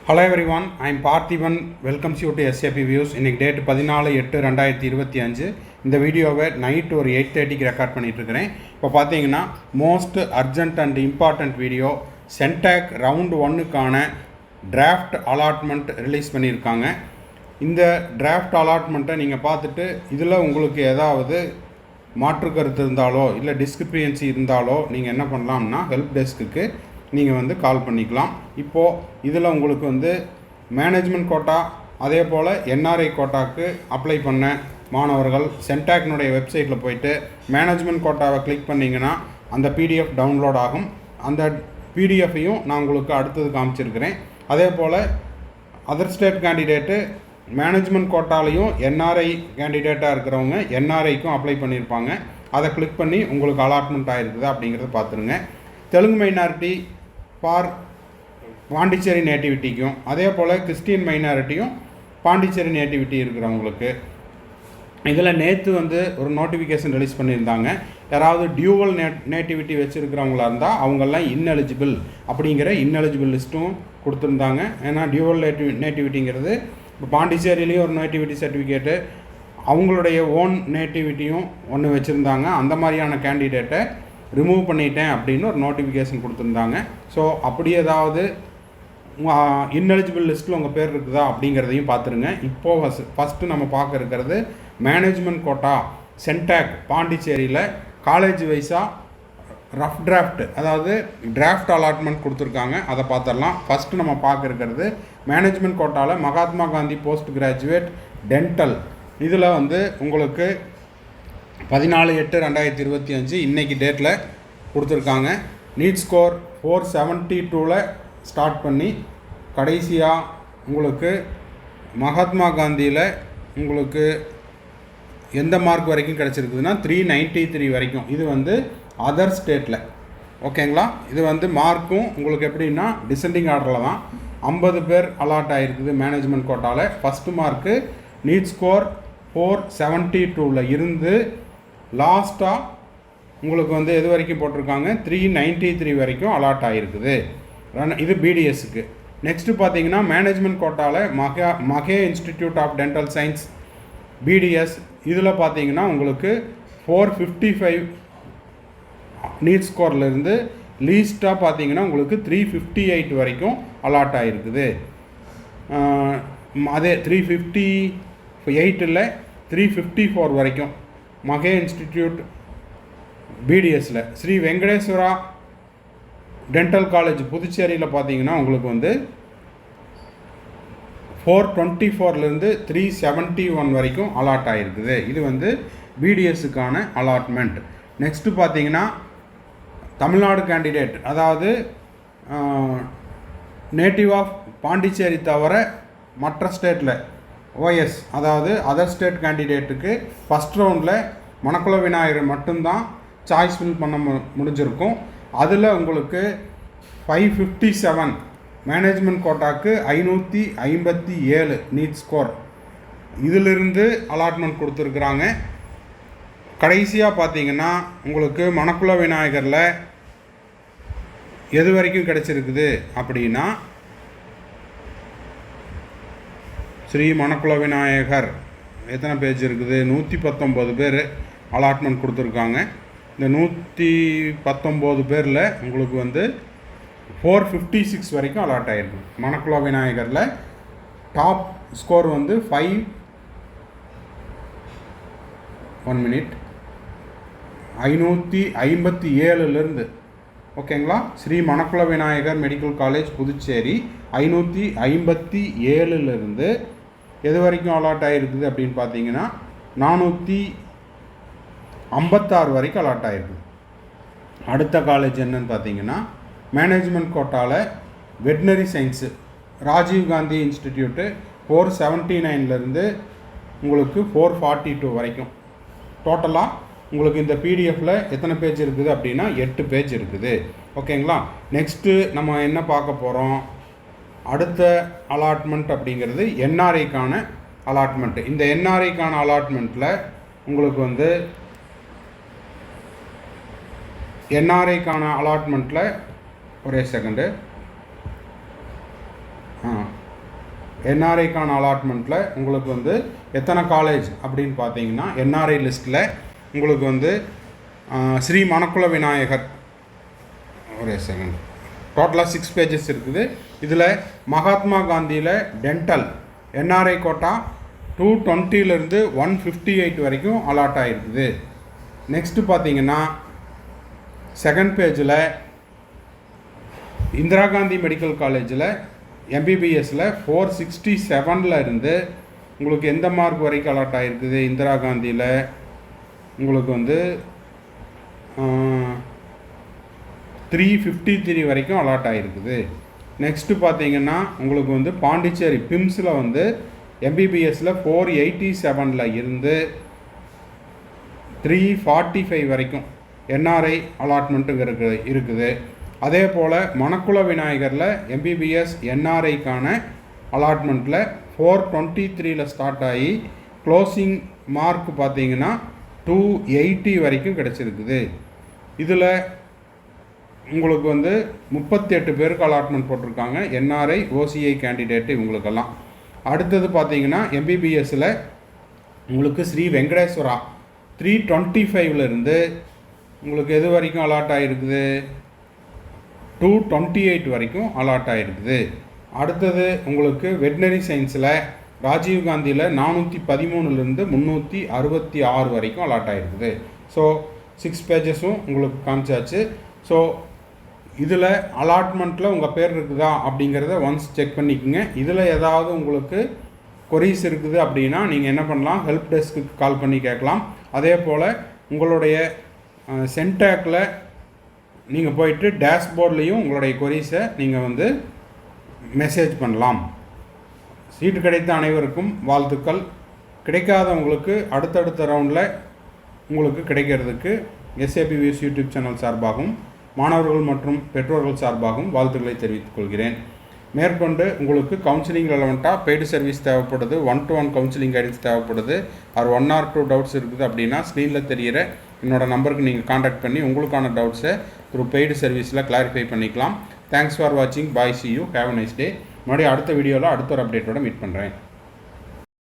Hello everyone, I am Parthiban. Welcomes you to SAP Views. இன்னைக்கு date 14/8/2025. இந்த வீடியோவை night ஒரு 8:30க்கு ரெக்கார்ட் பண்ணிட்டு இருக்கிறேன். இப்போ பார்த்தீங்கன்னா most urgent and important video CENTAC round 1க்கான டிராஃப்ட் அலாட்மெண்ட் ரிலீஸ் பண்ணியிருக்காங்க. இந்த டிராஃப்ட் அலாட்மெண்ட்டை நீங்கள் பார்த்துட்டு இதில் உங்களுக்கு ஏதாவது மாற்று கருத்து இருந்தாலோ இல்லை டிஸ்கிரிப்பன்சி இருந்தாலோ நீங்கள் என்ன பண்ணலாம்னா ஹெல்ப் டெஸ்க்குக்கு நீங்கள் கால் பண்ணிக்கலாம். இப்போது இதில் உங்களுக்கு மேனேஜ்மெண்ட் கோட்டா அதே போல் என்ஆர்ஐ கோட்டாவுக்கு அப்ளை பண்ண மாணவர்கள் சென்டாக்னுடைய வெப்சைட்டில் போயிட்டு மேனேஜ்மெண்ட் கோட்டாவை கிளிக் பண்ணிங்கன்னா அந்த பிடிஎஃப் டவுன்லோட் ஆகும். அந்த பிடிஎஃப்பையும் நான் உங்களுக்கு அடுத்தது காமிச்சிருக்கிறேன். அதே போல் அதர் ஸ்டேட் கேண்டிடேட்டு மேனேஜ்மெண்ட் கோட்டாலையும் என்ஆர்ஐ கேண்டிடேட்டாக இருக்கிறவங்க என்ஆர்ஐக்கும் அப்ளை பண்ணியிருப்பாங்க. அதை கிளிக் பண்ணி உங்களுக்கு அலாட்மெண்ட் ஆகிருக்குதா அப்படிங்கிறத பார்த்துருங்க. தெலுங்கு மைனாரிட்டி ஃபார் பாண்டிச்சேரி நேட்டிவிட்டிக்கும் அதே போல் கிறிஸ்டியன் மைனாரிட்டியும் பாண்டிச்சேரி நேட்டிவிட்டி இருக்கிறவங்களுக்கு இதில் நேற்று ஒரு நோட்டிஃபிகேஷன் ரிலீஸ் பண்ணியிருந்தாங்க. யாராவது டியூவல் நேட்டிவிட்டி வச்சுருக்கிறவங்களா இருந்தால் அவங்கெல்லாம் இன்எலிஜிபிள் அப்படிங்கிற இன்எலிஜிபிள் லிஸ்ட்டும் கொடுத்துருந்தாங்க. ஏன்னா டியூவல் நேட்டிவிட்டிங்கிறது இப்போ பாண்டிச்சேரியிலையும் ஒரு நேட்டிவிட்டி சர்டிஃபிகேட்டு அவங்களுடைய ஓன் நேட்டிவிட்டியும் ஒன்று வச்சுருந்தாங்க. அந்த மாதிரியான கேண்டிடேட்டை ரிமூவ் பண்ணிட்டேன் அப்படின்னு ஒரு நோட்டிஃபிகேஷன் கொடுத்துருந்தாங்க. ஸோ அப்படி ஏதாவது இன்எலிஜிபிள் லிஸ்ட்டில் உங்கள் பேர் இருக்குதா அப்படிங்கிறதையும் பார்த்துருங்க. இப்போது ஃபஸ்ட்டு நம்ம பார்க்க இருக்கிறது மேனேஜ்மெண்ட் கோட்டா சென்டாக் பாண்டிச்சேரியில் காலேஜ் வைஸாக ரஃப் டிராஃப்ட் அதாவது டிராஃப்ட் அலாட்மெண்ட் கொடுத்துருக்காங்க. அதை பார்த்துடலாம். ஃபஸ்ட்டு நம்ம பார்க்க இருக்கிறது மேனேஜ்மெண்ட் கோட்டாவில் Mahatma Gandhi post graduate dental இதில் உங்களுக்கு 14/8/2025 இன்றைக்கி டேட்டில் கொடுத்துருக்காங்க. நீட் ஸ்கோர் 472 ஸ்டார்ட் பண்ணி கடைசியாக உங்களுக்கு மகாத்மா காந்தியில் உங்களுக்கு எந்த மார்க் வரைக்கும் கிடச்சிருக்குதுன்னா 393 வரைக்கும். இது அதர் ஸ்டேட்டில் ஓகேங்களா. இது மார்க்கும் உங்களுக்கு எப்படின்னா டிசெண்டிங் ஆர்டரில் தான் 50 பேர் அலாட் ஆகிருக்குது மேனேஜ்மெண்ட் கோட்டாவில். ஃபஸ்ட்டு மார்க்கு நீட் ஸ்கோர் 472 இருந்து லாஸ்ட்டாக உங்களுக்கு எது வரைக்கும் போட்டிருக்காங்க 393 வரைக்கும் அலாட் ஆகிருக்குது. இது பிடிஎஸ்க்கு. நெக்ஸ்ட்டு பார்த்தீங்கன்னா மேனேஜ்மெண்ட் கோட்டாவில் Mahe institute of dental science BDS இதில் பார்த்தீங்கன்னா உங்களுக்கு 455 நீட் ஸ்கோர்லேருந்து லீஸ்ட்டாக பார்த்தீங்கன்னா உங்களுக்கு 358 வரைக்கும் அலாட் ஆகிருக்குது. அதே 358 354 வரைக்கும் மகே இன்ஸ்டிடியூட் பிடிஎஸில் ஸ்ரீ வெங்கடேஸ்வரா டென்டல் காலேஜ் புதுச்சேரியில் பார்த்தீங்கன்னா உங்களுக்கு 424 371 வரைக்கும் அலாட் ஆகிருக்குது. இது பிடிஎஸ்ஸுக்கான அலாட்மெண்ட். நெக்ஸ்ட்டு பார்த்தீங்கன்னா தமிழ்நாடு கேண்டிடேட் அதாவது நேட்டிவ் ஆஃப் பாண்டிச்சேரி தவிர மற்ற ஸ்டேட்டில் ஓஎஸ் அதாவது அதர் ஸ்டேட் கேண்டிடேட்டுக்கு ஃபஸ்ட் ரவுண்டில் மணக்குள விநாயகர் மட்டும்தான் சாய்ஸ் ஃபில் பண்ண முடிஞ்சிருக்கும். அதில் உங்களுக்கு 557 மேனேஜ்மெண்ட் கோட்டாக்கு 557 நீட் ஸ்கோர் இதிலிருந்து அலாட்மெண்ட் கொடுத்துருக்குறாங்க. கடைசியாக பார்த்தீங்கன்னா உங்களுக்கு மணக்குள விநாயகரில் எது வரைக்கும் கிடச்சிருக்குது அப்படின்னா ஸ்ரீ மணக்குள விநாயகர் எத்தனை பேஜ் இருக்குது 119 பேர் அலாட்மெண்ட் கொடுத்துருக்காங்க. இந்த 119 பேரில் உங்களுக்கு 456 வரைக்கும் அலாட் ஆகிருக்கு. மணக்குள விநாயகரில் டாப் ஸ்கோர் 557 ஓகேங்களா. ஸ்ரீ மணக்குள விநாயகர் மெடிக்கல் காலேஜ் புதுச்சேரி 557 எது வரைக்கும் அலாட் ஆகிருக்குது அப்படின்னு பார்த்தீங்கன்னா 456 வரைக்கும் அலாட் ஆகிருக்குது. அடுத்த காலேஜ் என்னன்னு பார்த்தீங்கன்னா மேனேஜ்மெண்ட் கோட்டாவில் veterinary science Rajiv Gandhi institute 479 உங்களுக்கு 442 வரைக்கும். டோட்டலாக உங்களுக்கு இந்த பிடிஎஃப்பில் எத்தனை பேஜ் இருக்குது அப்படின்னா 8 பேஜ் இருக்குது. ஓகேங்களா. நெக்ஸ்ட்டு நம்ம என்ன பார்க்க போகிறோம், அடுத்த அலாட்மெண்ட் அப்படிங்கிறது என்ஆர்ஐக்கான அலாட்மெண்ட்டு. இந்த என்ஆர்ஐக்கான அலாட்மெண்ட்டில் உங்களுக்கு என்ஆர்ஐக்கான அலாட்மெண்ட்டில் ஒரே செகண்டு என்ஆர்ஐக்கான அலாட்மெண்ட்டில் உங்களுக்கு வந்து எத்தனை காலேஜ் அப்படின்னு பார்த்தீங்கன்னா என்ஆர்ஐ லிஸ்ட்டில் உங்களுக்கு வந்து ஸ்ரீ மணக்குள விநாயகர் ஒரே செகண்ட் டோட்டலாக 6 பேஜஸ் இருக்குது. இதில் மகாத்மா காந்தியில் டென்டல் என்ஆர்ஐ கோட்டா 220 158 வரைக்கும் அலாட் ஆகிருக்குது. நெக்ஸ்ட்டு பார்த்தீங்கன்னா செகண்ட் பேஜில் இந்திரா காந்தி மெடிக்கல் காலேஜில் எம்பிபிஎஸ்சில் 467 இருந்து உங்களுக்கு எந்த மார்க் வரைக்கும் அலாட் ஆகிருக்குது? இந்திரா காந்தியில் உங்களுக்கு வந்து 353 வரைக்கும் அலாட் ஆகிருக்குது. நெக்ஸ்ட்டு பார்த்தீங்கன்னா உங்களுக்கு வந்து பாண்டிச்சேரி பிம்ஸில் வந்து எம்பிபிஎஸ்சில் 487 இருந்து 345 வரைக்கும் என்ஆர்ஐ அலாட்மெண்ட்டுங்க இருக்குது. அதே போல் மணக்குள விநாயகரில் எம்பிபிஎஸ் என்ஆர்ஐக்கான அலாட்மெண்ட்டில் 423 ஸ்டார்ட் ஆகி க்ளோசிங் மார்க் பார்த்தீங்கன்னா 280 வரைக்கும் கிடச்சிருக்குது. இதில் உங்களுக்கு வந்து 38 பேருக்கு அலாட்மெண்ட் போட்டிருக்காங்க, என்ஆர்ஐ ஓசிஐ கேண்டிடேட்டு இவங்களுக்கெல்லாம். அடுத்தது பார்த்தீங்கன்னா எம்பிபிஎஸ்சில் உங்களுக்கு ஸ்ரீ வெங்கடேஸ்வரா 325 உங்களுக்கு எது வரைக்கும் அலாட் ஆகிருக்குது? 228 வரைக்கும் அலாட் ஆகிருக்குது. அடுத்தது உங்களுக்கு வெட்னரி சயின்ஸில் ராஜீவ்காந்தியில் 413 366 வரைக்கும் அலாட் ஆகிருக்குது. ஸோ 6 பேஜஸும் உங்களுக்கு காமிச்சாச்சு. ஸோ இதில் அலாட்மெண்ட்டில் உங்கள் பேர் இருக்குதா அப்படிங்கிறத ஒன்ஸ் செக் பண்ணிக்கோங்க. இதில் ஏதாவது உங்களுக்கு கொரீஸ் இருக்குது அப்படின்னா நீங்கள் என்ன பண்ணலாம், ஹெல்ப் டெஸ்க்கு கால் பண்ணி கேட்கலாம். அதே போல் உங்களுடைய சென்டாக்கில் நீங்கள் போயிட்டு டேஷ்போர்ட்லேயும் உங்களுடைய கொரீஸை நீங்கள் வந்து மெசேஜ் பண்ணலாம். சீட்டு கிடைத்த அனைவருக்கும் வாழ்த்துக்கள். கிடைக்காதவங்களுக்கு அடுத்தடுத்த ரவுண்டில் உங்களுக்கு கிடைக்கிறதுக்கு எஸ்ஏபி வியூஸ் யூடியூப் சேனல் சார்பாகவும் மாணவர்கள் மற்றும் பெற்றோர்கள் சார்பாகவும் வாழ்த்துக்களை தெரிவித்துக் கொள்கிறேன். மேற்கொண்டு உங்களுக்கு கவுன்சிலிங் ரெலவெண்ட்டாக பெய்டு சர்வீஸ் தேவைப்படுது, 1-to-1 கவுன்சிலிங் கைடன்ஸ் தேவைப்படுது, ஆர் 1 or 2 டவுட்ஸ் இருக்குது அப்படின்னா ஸ்க்ரீனில் தெரிகிற என்னோடய நம்பருக்கு நீங்கள் காண்டாக்ட் பண்ணி உங்களுக்கான டவுட்ஸை த்ரூ பெய்டு சர்வீஸில் கிளாரிஃபை பண்ணிக்கலாம். தேங்க்ஸ் ஃபார் வாட்சிங். Bye, see you, have a nice day. மறுபடியும் அடுத்த வீடியோவில் அடுத்த ஒரு அப்டேட்டோட மீட் பண்ணுறேன்.